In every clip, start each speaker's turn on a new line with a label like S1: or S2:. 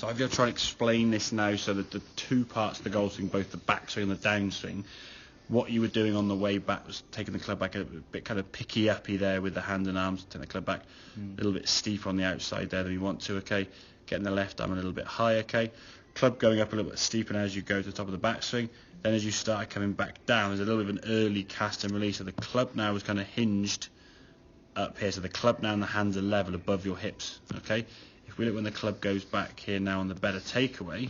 S1: So I'm going to try and explain this now so that the two parts of the golf swing, both the backswing and the downswing, what you were doing on the way back was taking the club back a bit kind of picky-uppy there with the hand and arms, taking the club back a little bit steeper on the outside there than you want to, okay? Getting the left arm a little bit high, okay? Club going up a little bit steeper now as you go to the top of the backswing. Then as you start coming back down, there's a little bit of an early cast and release. So the club now is kind of hinged up here. So the club now and the hands are level above your hips, okay? If we look when the club goes back here now on the better takeaway,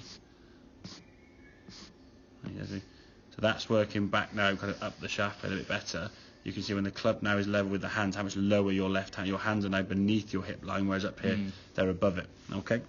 S1: so that's working back now, kind of up the shaft a little bit better. You can see when the club now is level with the hands, how much lower your left hand, your hands are now beneath your hip line, whereas up here, they're above it, okay?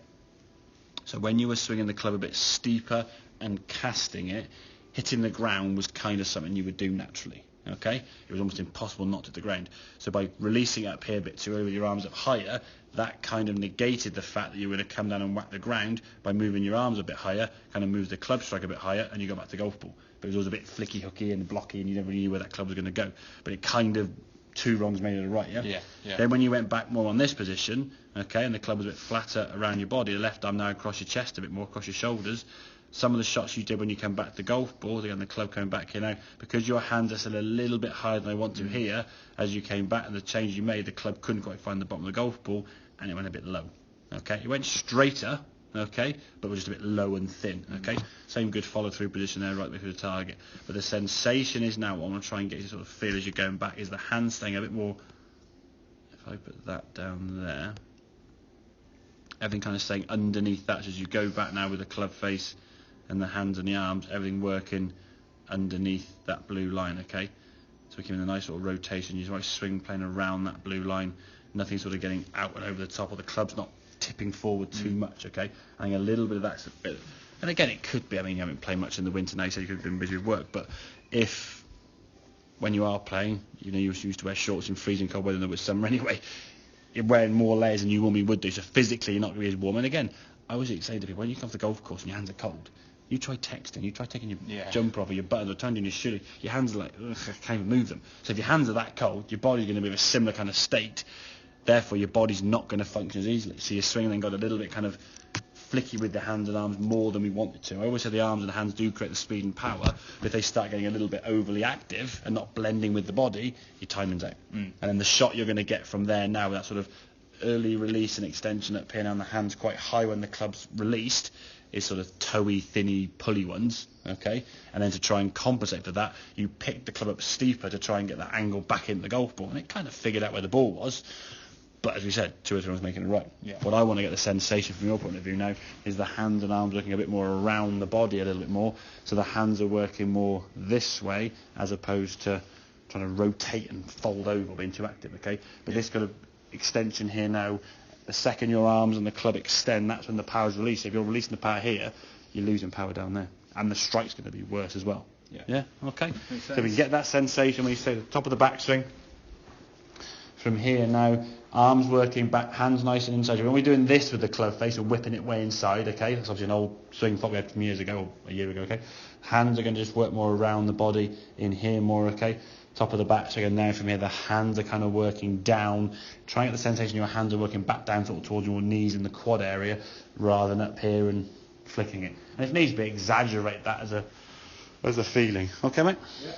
S1: So when you were swinging the club a bit steeper and casting it, hitting the ground was kind of something you would do naturally, okay? It was almost impossible not to hit the ground. So by releasing it up here a bit too early with your arms up higher, that kind of negated the fact that you were going to come down and whack the ground. By moving your arms a bit higher, kind of moves the club strike a bit higher, and you go back to golf ball. But it was always a bit flicky, hooky and blocky, and you never really knew where that club was going to go. But it kind of, two wrongs made it a right, yeah?
S2: Yeah.
S1: Then when you went back more on this position, okay, and the club was a bit flatter around your body, the left arm now across your chest a bit more, across your shoulders, some of the shots you did when you come back to the golf ball, again the club coming back here now, because your hands are still a little bit higher than I want to here, as you came back and the change you made, the club couldn't quite find the bottom of the golf ball, and it went a bit low, okay? It went straighter, okay, but was just a bit low and thin, okay? Same good follow-through position there, right through the target. But the sensation is now, what I want to try and get you to sort of feel as you're going back, is the hand staying a bit more, if I put that down there, everything kind of staying underneath that, so as you go back now with the club face and the hands and the arms, everything working underneath that blue line, okay? So we're keeping a nice sort of rotation. You just swing playing around that blue line, nothing sort of getting out and over the top, or the club's not tipping forward too much, okay? I think a little bit of that's a bit, and again, it could be, I mean, you haven't played much in the winter now, so you could have been busy with work, but if, when you are playing, you know, you used to wear shorts in freezing cold weather, and there was summer anyway, you're wearing more layers than you normally would do, so physically you're not going to be as warm. And again, I always say to people, when you come off the golf course and your hands are cold, you try texting, you try taking your jumper off or your buttons or turning your shoe, your hands are like, ugh, I can't even move them. So if your hands are that cold, your body's going to be in a similar kind of state. Therefore, your body's not going to function as easily. So your swing then got a little bit kind of flicky with the hands and arms more than we want it to. I always say the arms and the hands do create the speed and power, but if they start getting a little bit overly active and not blending with the body, your timing's out. And then the shot you're going to get from there now, with that sort of early release and extension up here, and the hands quite high when the club's released, is sort of toey, thinny, pulley ones, okay? And then to try and compensate for that, you pick the club up steeper to try and get that angle back into the golf ball. And it kind of figured out where the ball was. But as we said, two or three was making it right. What I want to get the sensation from your point of view now is the hands and arms working a bit more around the body a little bit more. So the hands are working more this way as opposed to trying to rotate and fold over, being too active, okay? But this kind of extension here now, the second your arms and the club extend, that's when the power's released. If you're releasing the power here, you're losing power down there. And the strike's going to be worse as well. Yeah? Okay? So we can get that sensation when you say the top of the backswing. From here now, arms working back, hands nice and inside. When we're doing this with the club face, we're whipping it way inside, okay? That's obviously an old swing thought we had from years ago, or a year ago, okay? Hands are going to just work more around the body, in here more, okay? Top of the backswing, and now from here the hands are kind of working down. Try and get the sensation your hands are working back down sort of towards your knees in the quad area rather than up here and flicking it. And if needs be, exaggerate that as a feeling. Okay, mate?
S2: Yeah.